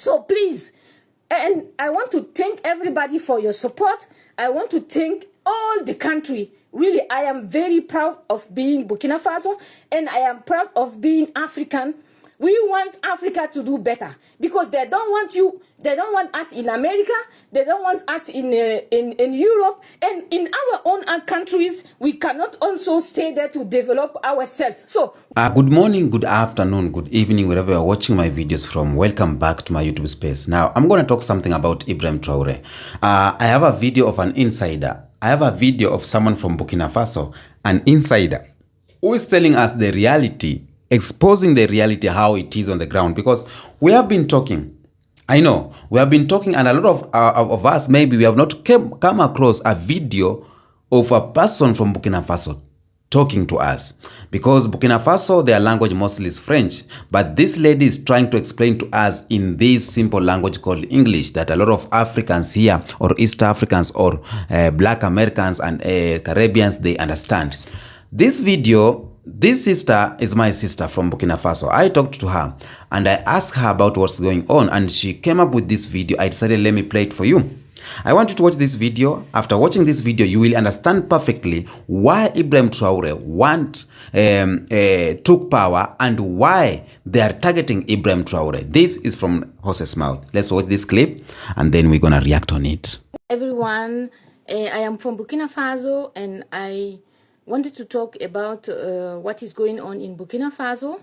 So please, and I want to thank everybody for your support. I want to thank all the country. Really, I am very proud of being Burkina Faso, and I am proud of being African. We want Africa to do better because they don't want you. They don't want us in America. They don't want us in Europe, and in our own countries. We cannot also stay there to develop ourselves. So, good morning, good afternoon, good evening, wherever you're watching my videos from. Welcome back to my YouTube space. Now, I'm going to talk something about Ibrahim Traore. I have a video of an insider. I have a video of someone from Burkina Faso, an insider, who is telling us the reality, exposing the reality, how it is on the ground. Because we have been talking, I know, we have been talking, and a lot of us, maybe we have not come across a video of a person from Burkina Faso talking to us, because Burkina Faso, their language mostly is French, but this lady is trying to explain to us in this simple language called English that a lot of Africans here, or East Africans, or Black Americans and Caribbeans, they understand. This video, this sister is my sister from Burkina Faso. I talked to her and I asked her about what's going on, and she came up with this video. I decided, let me play it for you. I want you to watch this video. After watching this video, you will understand perfectly why Ibrahim Traore took power and why they are targeting Ibrahim Traore. This is from horse's mouth. Let's watch this clip and then we're going to react on it. Everyone, I am from Burkina Faso, and I wanted to talk about what is going on in Burkina Faso,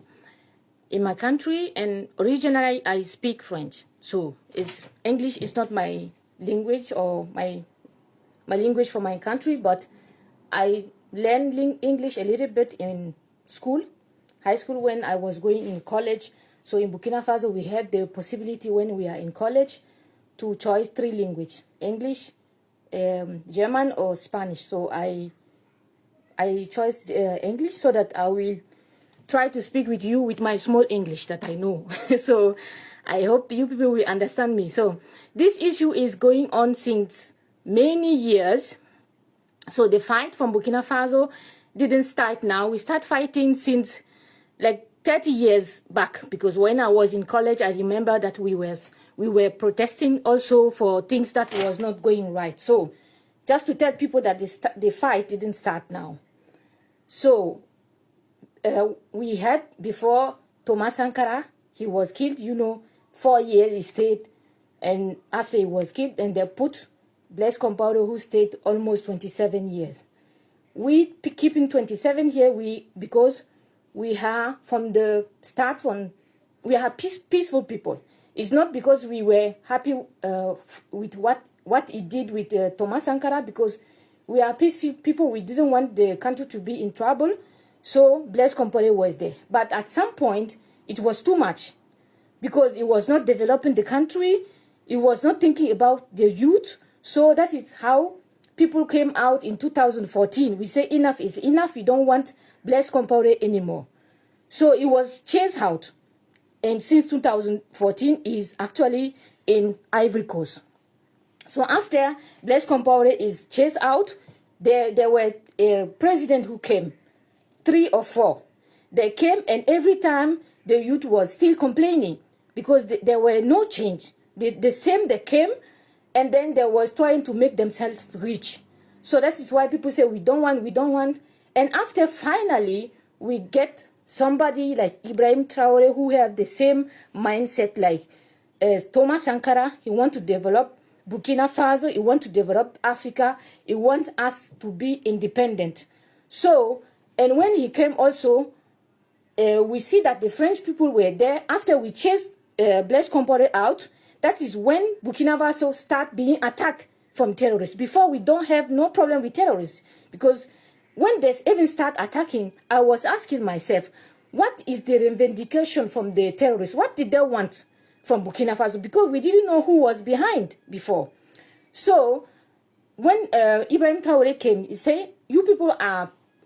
in my country, and originally I speak French. So English is not my language or my language for my country, but I learned English a little bit in school, high school, when I was going in college. So in Burkina Faso, we had the possibility when we are in college to choose 3 languages: English, German, or Spanish. So I chose English, so that I will try to speak with you with my small English that I know. So I hope you people will understand me. So this issue is going on since many years. So the fight from Burkina Faso didn't start now. We start fighting since like 30 years back, because when I was in college, I remember that we were protesting also for things that was not going right. So just to tell people that the fight didn't start now. So we had before Thomas Sankara, he was killed, 4 years he stayed, and after he was killed, and they put Blaise Compaoré, who stayed almost 27 years. We keeping 27 here, because we are from the start, we are peaceful people. It's not because we were happy with what he did with Thomas Sankara, because we are peaceful people. We didn't want the country to be in trouble. So Blaise Compaoré was there. But at some point, it was too much, because it was not developing the country. It was not thinking about the youth. So that is how people came out in 2014. We say enough is enough. We don't want Blaise Compaoré anymore. So it was chased out. And since 2014, is actually in Ivory Coast. So after Blaise Compaoré is chased out, there were a president who came, 3 or 4. They came, and every time the youth was still complaining, because there were no change. The same, they came, and then they was trying to make themselves rich. So that is why people say we don't want. And after finally we get somebody like Ibrahim Traore, who have the same mindset like Thomas Sankara. He want to develop Burkina Faso. He want to develop Africa. He want us to be independent. So, and when he came also, we see that the French people were there. After we chased Blaise Compaoré out, that is when Burkina Faso start being attacked from terrorists. Before, we don't have no problem with terrorists, because when they even start attacking, I was asking myself, what is the revendication from the terrorists? What did they want from Burkina Faso? Because we didn't know who was behind before. So when Ibrahim Traoré came, he said, you people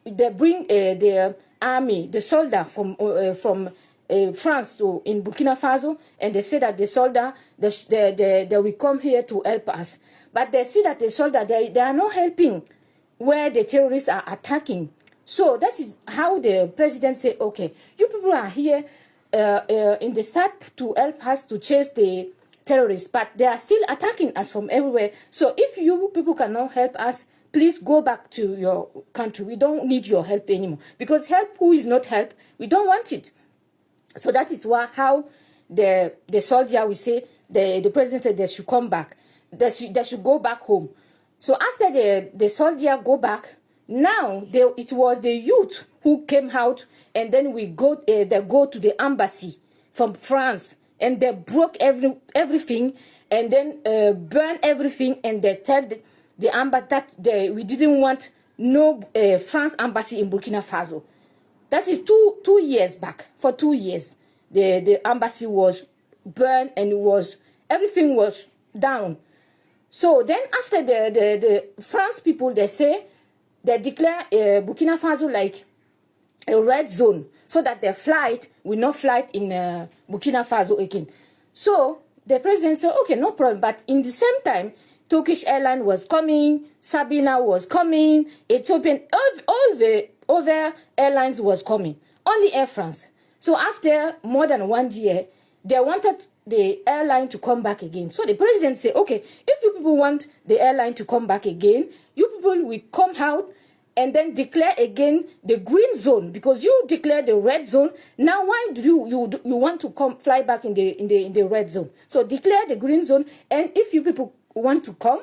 they bring the army, the soldier from France to in Burkina Faso, and they say that the soldier, they will come here to help us. But they see that the soldier, they are not helping where the terrorists are attacking. So that is how the president said, okay, you people are here in the start to help us to chase the terrorists, but they are still attacking us from everywhere. So if you people cannot help us, please go back to your country. We don't need your help anymore. Because help who is not help, we don't want it. So that is how the soldier will say, the president said they should come back. They should go back home. So after the soldier go back, now it was the youth who came out, and then they go to the embassy from France, and they broke everything, and then burn everything, and they tell the embassy that we didn't want no France embassy in Burkina Faso. That is two years back. For 2 years, the embassy was burned, and everything was down. So then after the France people, they declare Burkina Faso like a red zone, so that their flight will not fly in Burkina Faso again. So the president said, okay, no problem. But in the same time, Turkish Airlines was coming, Sabina was coming, Ethiopian, all the other airlines was coming. Only Air France. So after more than 1 year, they wanted the airline to come back again. So the president said, okay, if you people want the airline to come back again, you people will come out and then declare again the green zone, because you declare the red zone. Now why do you want to fly back in the red zone? So declare the green zone, and if you people want to come,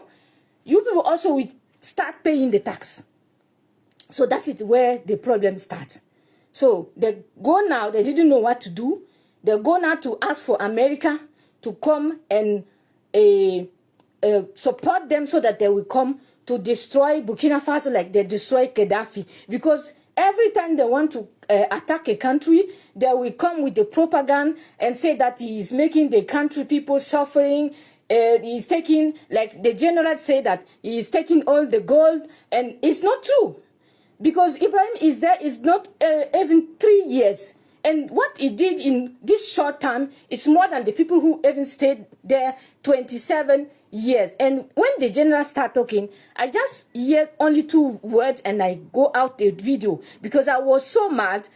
you people also will start paying the tax. So that is where the problem starts. So they go now, they didn't know what to do. They go now to ask for America to come and support them, so that they will come to destroy Burkina Faso like they destroyed Gaddafi. Because every time they want to attack a country, they will come with the propaganda and say that he is making the country people suffering. He is taking, like the general say that he is taking all the gold, and it's not true. Because Ibrahim is there is not even 3 years. And what he did in this short time is more than the people who even stayed there 27 years. And when the general start talking, I just hear only 2 words and I go out the video because I was so mad.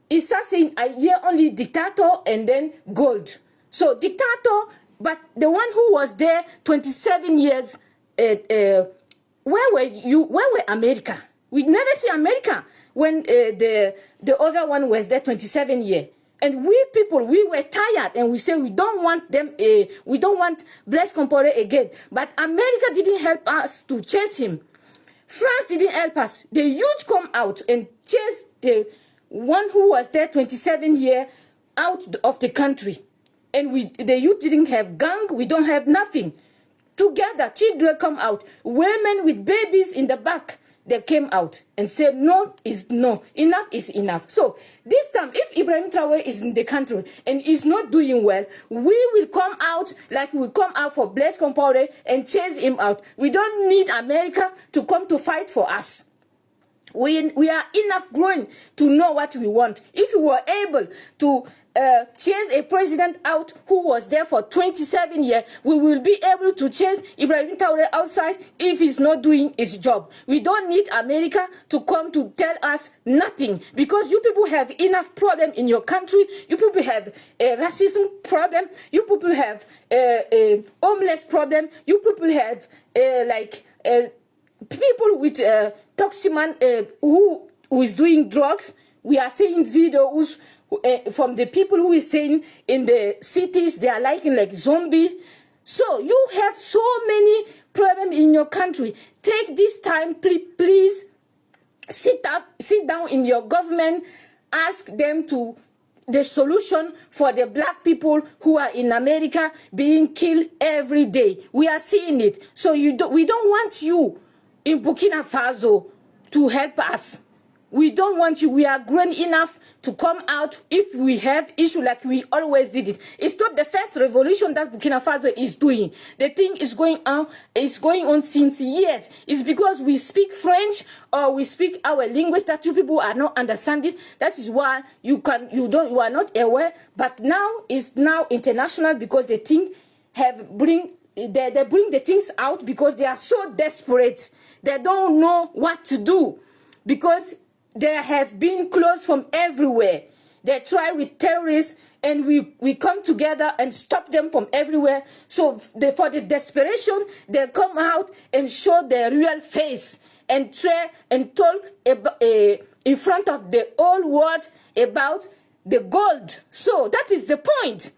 He starts saying, I hear only dictator and then gold. So dictator, but the one who was there 27 years, where were you? Where were America? We never see America when the other one was there 27 years. And we people, we were tired, and we said we don't want them, we don't want Blaise Compaoré again. But America didn't help us to chase him. France didn't help us. The youth come out and chase the one who was there 27 years out of the country. And the youth didn't have gang, we don't have nothing. Together, children come out, women with babies in the back. They came out and said, no is no, enough is enough. So this time, if Ibrahim Traoré is in the country and is not doing well, we will come out like we come out for Blaise Compaoré and chase him out. We don't need America to come to fight for us. We are enough growing to know what we want. If we were able to chase a president out who was there for 27 years, we will be able to chase Ibrahim Traoré outside if he's not doing his job. We don't need America to come to tell us nothing, because you people have enough problem in your country. You people have a racism problem. You people have a homeless problem. You people have people with toximan who is doing drugs. We are seeing videos from the people who is staying in the cities. They are like zombies. So you have so many problems in your country. Take this time, please sit down in your government. Ask them to the solution for the black people who are in America being killed every day. We are seeing it. So we don't want you in Burkina Faso to help us. We don't want you. We are grown enough to come out if we have issue like we always did it. It's not the first revolution that Burkina Faso is doing. The thing is going on since years. It's because we speak French or we speak our language that you people are not understanding. That is why you are not aware. But now it's now international, because the thing they bring the things out because they are so desperate. They don't know what to do, because they have been closed from everywhere. They try with terrorists and we come together and stop them from everywhere. So for the desperation, they come out and show their real face and try and talk about, in front of the whole world about the gold. So that is the point.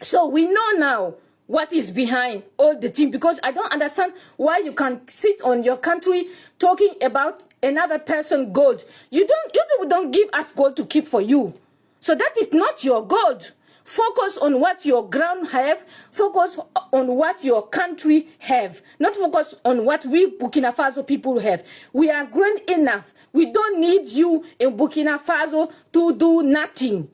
So we know now what is behind all the thing, because I don't understand why you can sit on your country talking about another person gold. You people don't give us gold to keep for you. So that is not your gold. Focus on what your ground have. Focus on what your country have. Not focus on what we Burkina Faso people have. We are grown enough. We don't need you in Burkina Faso to do nothing.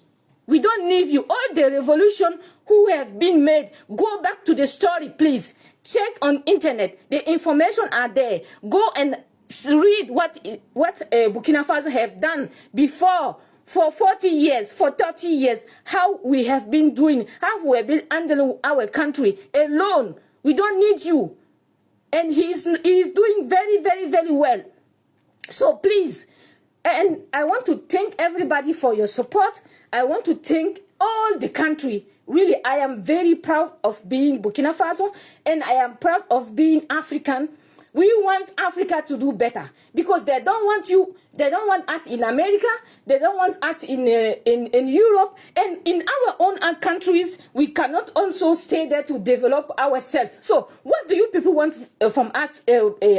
We don't need you. All the revolution who have been made, go back to the story, please. Check on internet. The information are there. Go and read what Burkina Faso have done before. For 40 years, for 30 years, how we have been doing, how we have been handling our country alone. We don't need you. And he's doing very, very, very well. So please, and I want to thank everybody for your support. I want to thank all the country. Really, I am very proud of being Burkina Faso, and I am proud of being African. We want Africa to do better, because they don't want you. They don't want us in America. They don't want us in Europe, and in our own countries. We cannot also stay there to develop ourselves. So, what do you people want from us,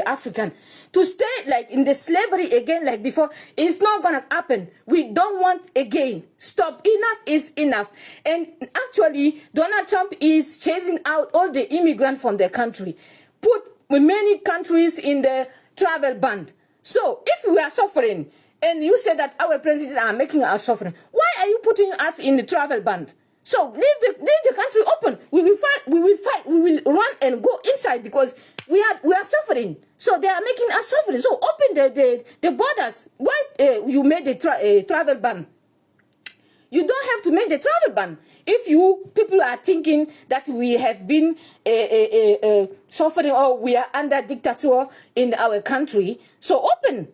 African? To stay like in the slavery again, like before? It's not gonna happen. We don't want again. Stop. Enough is enough. And actually, Donald Trump is chasing out all the immigrants from the country. Put many countries in the travel ban. So if we are suffering, and you say that our president are making us suffering, why are you putting us in the travel ban? So leave the country open. We will fight, we will run and go inside, because we are suffering. So they are making us suffering. So open the borders. Why you made the travel ban? You don't have to make the travel ban. If you people are thinking that we have been suffering, or we are under dictator in our country, so open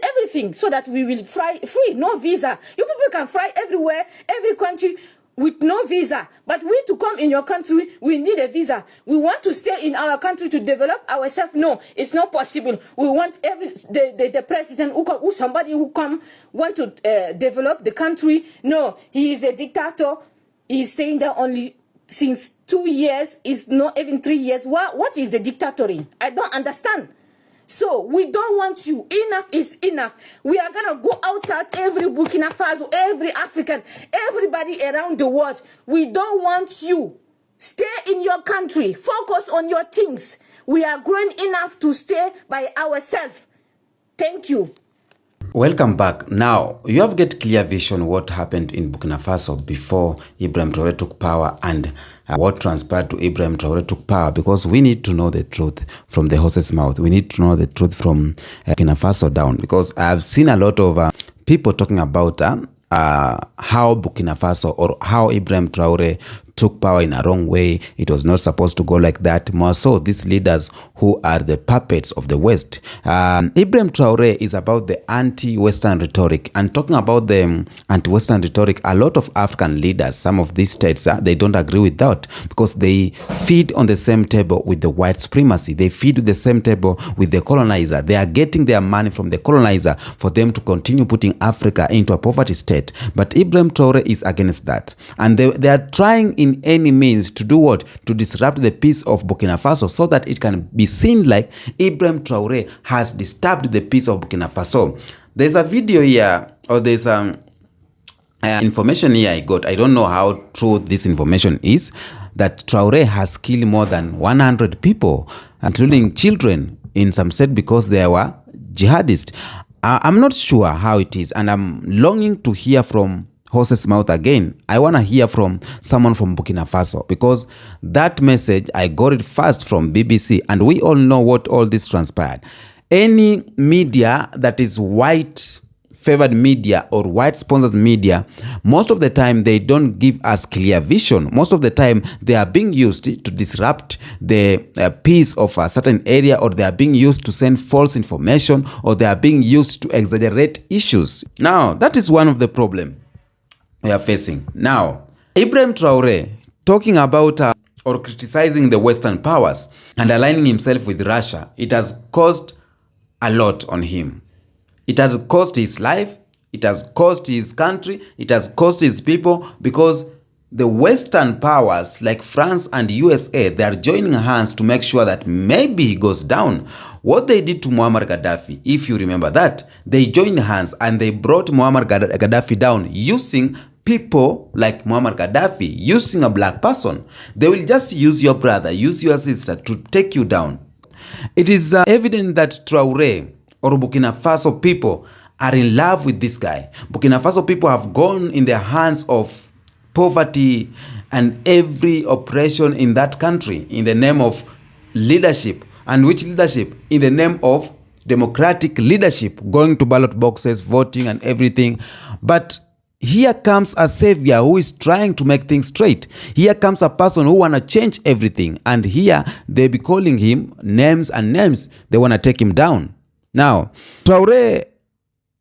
everything so that we will fly free, no visa. You people can fly everywhere, every country with no visa. But we to come in your country, we need a visa. We want to stay in our country to develop ourselves. No, it's not possible. We want the president who somebody who come want to develop the country. No, he is a dictator. He's staying there only since 2 years. It's not even 3 years. What is the dictatoring? I don't understand. So we don't want you. Enough is enough. We are gonna go outside, every Burkina Faso, every African, everybody around the world. We don't want you. Stay in your country. Focus on your things. We are grown enough to stay by ourselves. Thank you. Welcome back. Now, you have get clear vision what happened in Burkina Faso before Ibrahim Traoré took power, and what transpired to Ibrahim Traoré took power, because we need to know the truth from the horse's mouth. We need to know the truth from Burkina Faso down, because I have seen a lot of people talking about how Burkina Faso, or how Ibrahim Traoré took power in a wrong way. It was not supposed to go like that. More so, these leaders who are the puppets of the West. Ibrahim Traoré is about the anti-Western rhetoric. And talking about the anti-Western rhetoric, a lot of African leaders, some of these states, they don't agree with that, because they feed on the same table with the white supremacy. They feed with the same table with the colonizer. They are getting their money from the colonizer for them to continue putting Africa into a poverty state. But Ibrahim Traoré is against that. And they are trying in any means to do what? To disrupt the peace of Burkina Faso, so that it can be seen like Ibrahim Traoré has disturbed the peace of Burkina Faso. There's a video here, or there's information here I got. I don't know how true this information is, that Traoré has killed more than 100 people, including children, in some state, because they were jihadists. I'm not sure how it is, and I'm longing to hear from horse's mouth again. I want to hear from someone from Burkina Faso, because that message, I got it first from BBC, and we all know what all this transpired. Any media that is white favored media or white sponsored media, most of the time they don't give us clear vision. Most of the time they are being used to disrupt the peace of a certain area, or they are being used to send false information, or they are being used to exaggerate issues. Now, that is one of the problems we are facing. Now, Ibrahim Traoré, talking about or criticizing the Western powers and aligning himself with Russia, it has caused a lot on him. It has cost his life, it has cost his country, it has cost his people, because the Western powers like France and USA, they are joining hands to make sure that maybe he goes down. What they did to Muammar Gaddafi, if you remember that, they joined hands and they brought Muammar Gaddafi down using people like Muammar Gaddafi, using a black person. They will just use your brother, use your sister to take you down. It is evident that Traoré or Burkina Faso people are in love with this guy. Burkina Faso people have gone in the hands of poverty and every oppression in that country in the name of leadership. And which leadership? In the name of democratic leadership, going to ballot boxes, voting and everything. But here comes a savior who is trying to make things straight. Here comes a person who want to change everything. And here they be calling him names and names. They want to take him down. Now, Traoré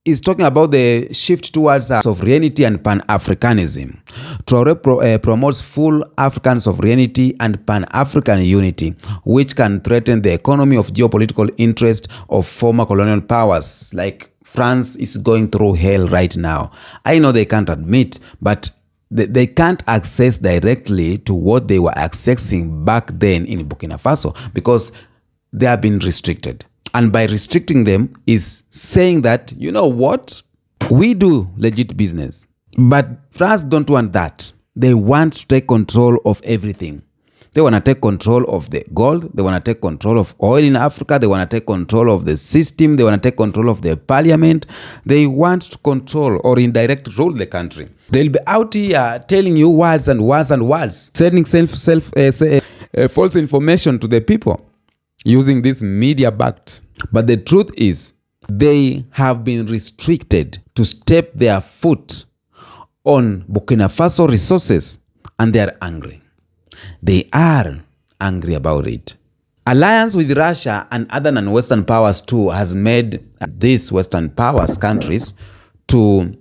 is talking about the shift towards sovereignty and Pan-Africanism. Traoré promotes full African sovereignty and Pan-African unity, which can threaten the economy of geopolitical interest of former colonial powers. Like France is going through hell right now. I know they can't admit, but they can't access directly to what they were accessing back then in Burkina Faso because they have been restricted. And by restricting them is saying that, you know what? We do legit business. But France don't want that. They want to take control of everything. They want to take control of the gold. They want to take control of oil in Africa. They want to take control of the system. They want to take control of the parliament. They want to control or indirect rule the country. They'll be out here telling you words and words and words, sending false information to the people using this media-backed. But the truth is, they have been restricted to step their foot on Burkina Faso resources, and they are angry. They are angry about it. Alliance with Russia and other non-Western powers too has made these Western powers countries to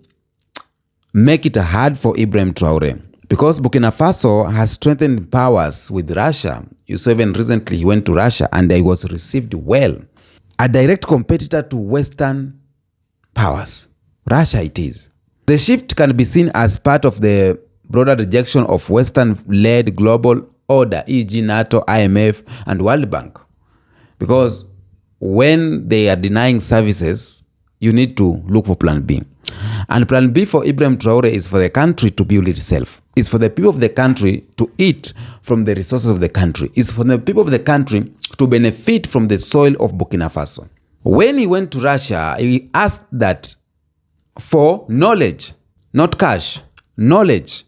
make it hard for Ibrahim Traoré. Because Burkina Faso has strengthened powers with Russia. You saw even recently he went to Russia and he was received well. A direct competitor to Western powers. Russia it is. The shift can be seen as part of the broader rejection of Western-led global order, e.g. NATO, IMF, and World Bank. Because when they are denying services, you need to look for plan B. And plan B for Ibrahim Traoré is for the country to build itself. It's for the people of the country to eat from the resources of the country. It's for the people of the country to benefit from the soil of Burkina Faso. When he went to Russia, he asked that for knowledge, not cash, knowledge.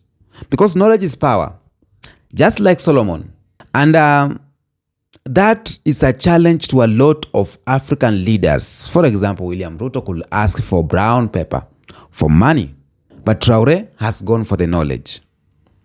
Because knowledge is power, just like Solomon. And that is a challenge to a lot of African leaders. For example, William Ruto could ask for brown paper, for money. But Traoré has gone for the knowledge.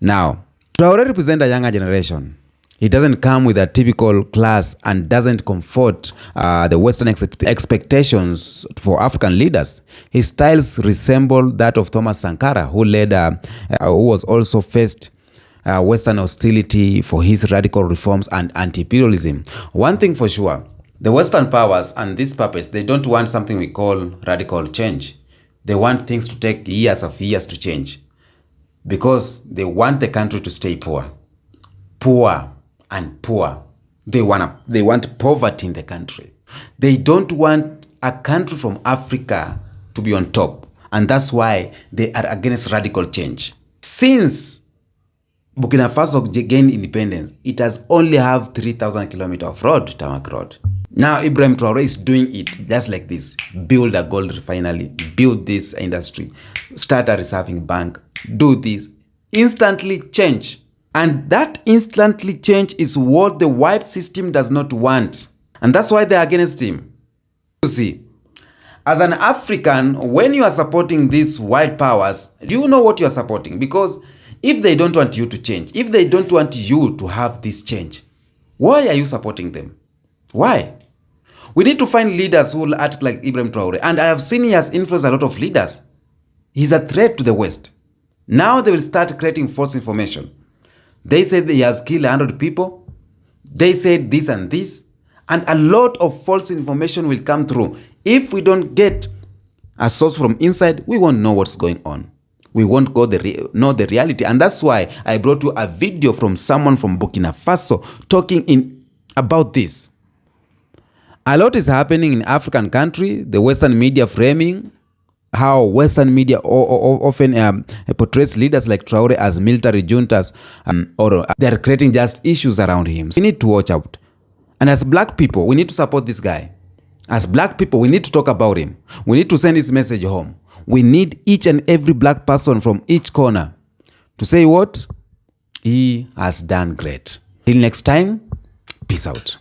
Now, Traoré represents a younger generation. He doesn't come with a typical class and doesn't comfort the Western expectations for African leaders. His styles resemble that of Thomas Sankara, who was also faced Western hostility for his radical reforms and anti-imperialism. One thing for sure, the Western powers and this purpose, they don't want something we call radical change. They want things to take years to change because they want the country to stay poor. Poor and poor. They want poverty in the country. They don't want a country from Africa to be on top. And that's why they are against radical change. Since Burkina Faso gained independence, it has only have 3,000 kilometers of road, tarmac road. Now Ibrahim Traoré is doing it just like this. Build a gold refinery, build this industry, start a reserving bank, do this. Instantly change. And that instantly change is what the white system does not want. And that's why they're against him. You see, as an African, when you are supporting these white powers, do you know what you are supporting? Because if they don't want you to change, if they don't want you to have this change, why are you supporting them? Why? We need to find leaders who will act like Ibrahim Traoré. And I have seen he has influenced a lot of leaders. He's a threat to the West. Now they will start creating false information. They said he has killed 100 people. They said this and this. And a lot of false information will come through. If we don't get a source from inside, we won't know what's going on. We won't know the reality. And that's why I brought you a video from someone from Burkina Faso talking about this. A lot is happening in African country. The Western media framing, how Western media often portrays leaders like Traore as military juntas, or they're creating just issues around him. So we need to watch out. And as black people, we need to support this guy. As black people, we need to talk about him. We need to send his message home. We need each and every black person from each corner to say what? He has done great. Till next time, peace out.